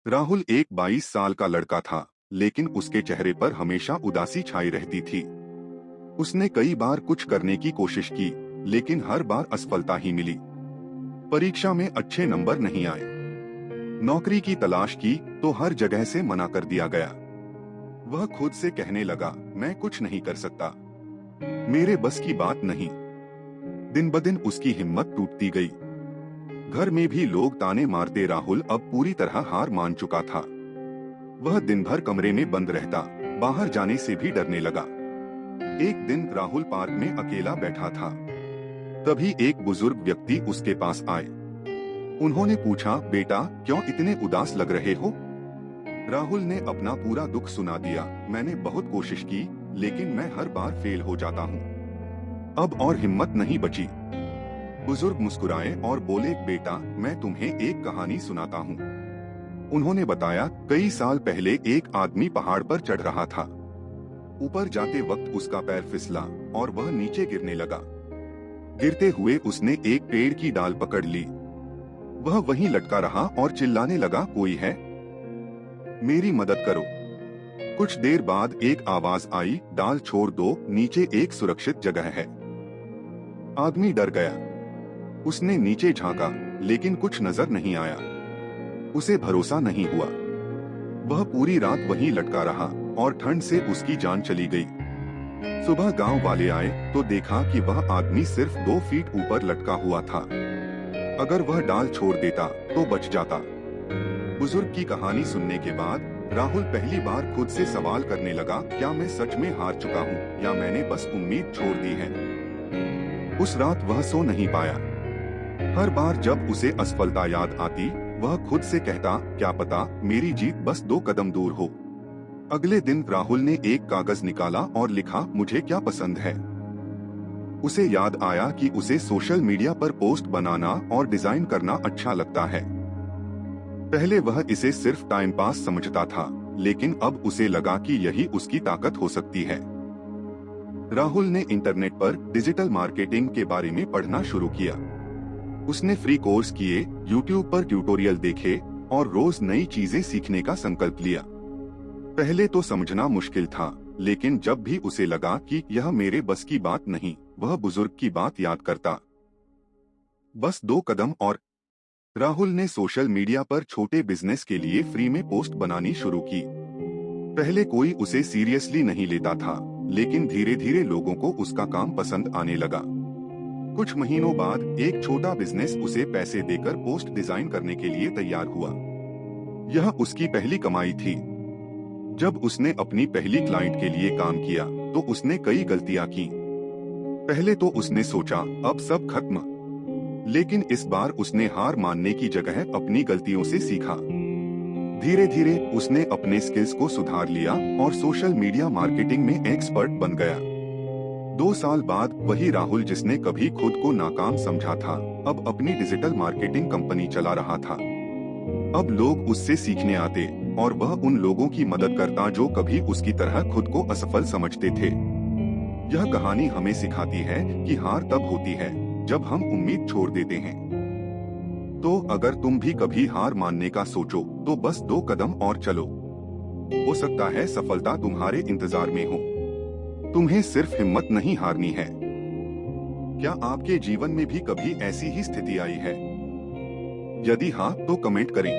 राहुल एक 22 साल का लड़का था, लेकिन उसके चेहरे पर हमेशा उदासी छाई रहती थी। उसने कई बार कुछ करने की कोशिश की, लेकिन हर बार असफलता ही मिली। परीक्षा में अच्छे नंबर नहीं आए, नौकरी की तलाश की तो हर जगह से मना कर दिया गया। वह खुद से कहने लगा, मैं कुछ नहीं कर सकता, मेरे बस की बात नहीं। दिन ब दिन उसकी हिम्मत टूटती गई। घर में भी लोग ताने मारते। राहुल अब पूरी तरह हार मान चुका था। वह दिन भर कमरे में बंद रहता, बाहर जाने से भी डरने लगा। एक दिन राहुल पार्क में अकेला बैठा था। तभी एक बुजुर्ग व्यक्ति उसके पास आए। उन्होंने पूछा, बेटा क्यों इतने उदास लग रहे हो? राहुल ने अपना पूरा दुख सुना दिया। मैंने बहुत कोशिश की, लेकिन मैं हर बार फेल हो जाता हूँ। अब और हिम्मत नहीं बची। बुजुर्ग मुस्कुराए और बोले, बेटा मैं तुम्हें एक कहानी सुनाता हूँ। उन्होंने बताया, कई साल पहले एक आदमी पहाड़ पर चढ़ रहा था। ऊपर जाते वक्त उसका पैर फिसला और वह नीचे गिरने लगा। गिरते हुए उसने एक पेड़ की डाल पकड़ ली। वह वहीं लटका रहा और चिल्लाने लगा, कोई है? मेरी मदद करो। कुछ देर बाद एक आवाज आई, डाल छोड़ दो, नीचे एक सुरक्षित जगह है। आदमी डर गया। उसने नीचे झांका, लेकिन कुछ नजर नहीं आया। उसे भरोसा नहीं हुआ। वह पूरी रात वहीं लटका रहा और ठंड से उसकी जान चली गई। सुबह गांव वाले आए तो देखा कि वह आदमी सिर्फ 2 फीट ऊपर लटका हुआ था। अगर वह डाल छोड़ देता तो बच जाता। बुजुर्ग की कहानी सुनने के बाद राहुल पहली बार खुद से सवाल करने लगा, क्या मैं सच में हार चुका हूँ या मैंने बस उम्मीद छोड़ दी है? उस रात वह सो नहीं पाया। हर बार जब उसे असफलता याद आती, वह खुद से कहता, क्या पता मेरी जीत बस 2 कदम दूर हो। अगले दिन राहुल ने एक कागज निकाला और लिखा, मुझे क्या पसंद है। उसे याद आया कि उसे सोशल मीडिया पर पोस्ट बनाना और डिजाइन करना अच्छा लगता है। पहले वह इसे सिर्फ टाइम पास समझता था, लेकिन अब उसे लगा कि यही उसकी ताकत हो सकती है। राहुल ने इंटरनेट पर डिजिटल मार्केटिंग के बारे में पढ़ना शुरू किया। उसने फ्री कोर्स किए, यूट्यूब पर ट्यूटोरियल देखे और रोज नई चीजें सीखने का संकल्प लिया। पहले तो समझना मुश्किल था, लेकिन जब भी उसे लगा कि यह मेरे बस की बात नहीं, वह बुजुर्ग की बात याद करता। बस 2 कदम और। राहुल ने सोशल मीडिया पर छोटे बिजनेस के लिए फ्री में पोस्ट बनानी शुरू की। पहले कोई उसे सीरियसली नहीं लेता था, लेकिन धीरे धीरे लोगों को उसका काम पसंद आने लगा। कुछ महीनों बाद एक छोटा बिजनेस उसे पैसे देकर पोस्ट डिजाइन करने के लिए तैयार हुआ। यह उसकी पहली कमाई थी। जब उसने अपनी पहली क्लाइंट के लिए काम किया तो उसने कई गलतियां की। पहले तो उसने सोचा, अब सब खत्म, लेकिन इस बार उसने हार मानने की जगह अपनी गलतियों से सीखा। धीरे धीरे उसने अपने स्किल्स को सुधार लिया और सोशल मीडिया मार्केटिंग में एक्सपर्ट बन गया। 2 साल बाद वही राहुल जिसने कभी खुद को नाकाम समझा था, अब अपनी डिजिटल मार्केटिंग कंपनी चला रहा था। अब लोग उससे सीखने आते और वह उन लोगों की मदद करता जो कभी उसकी तरह खुद को असफल समझते थे। यह कहानी हमें सिखाती है कि हार तब होती है जब हम उम्मीद छोड़ देते हैं। तो अगर तुम भी कभी हार मानने का सोचो तो बस 2 कदम और चलो। हो सकता है सफलता तुम्हारे इंतजार में हो। तुम्हें सिर्फ हिम्मत नहीं हारनी है। क्या आपके जीवन में भी कभी ऐसी ही स्थिति आई है? यदि हाँ, तो कमेंट करें।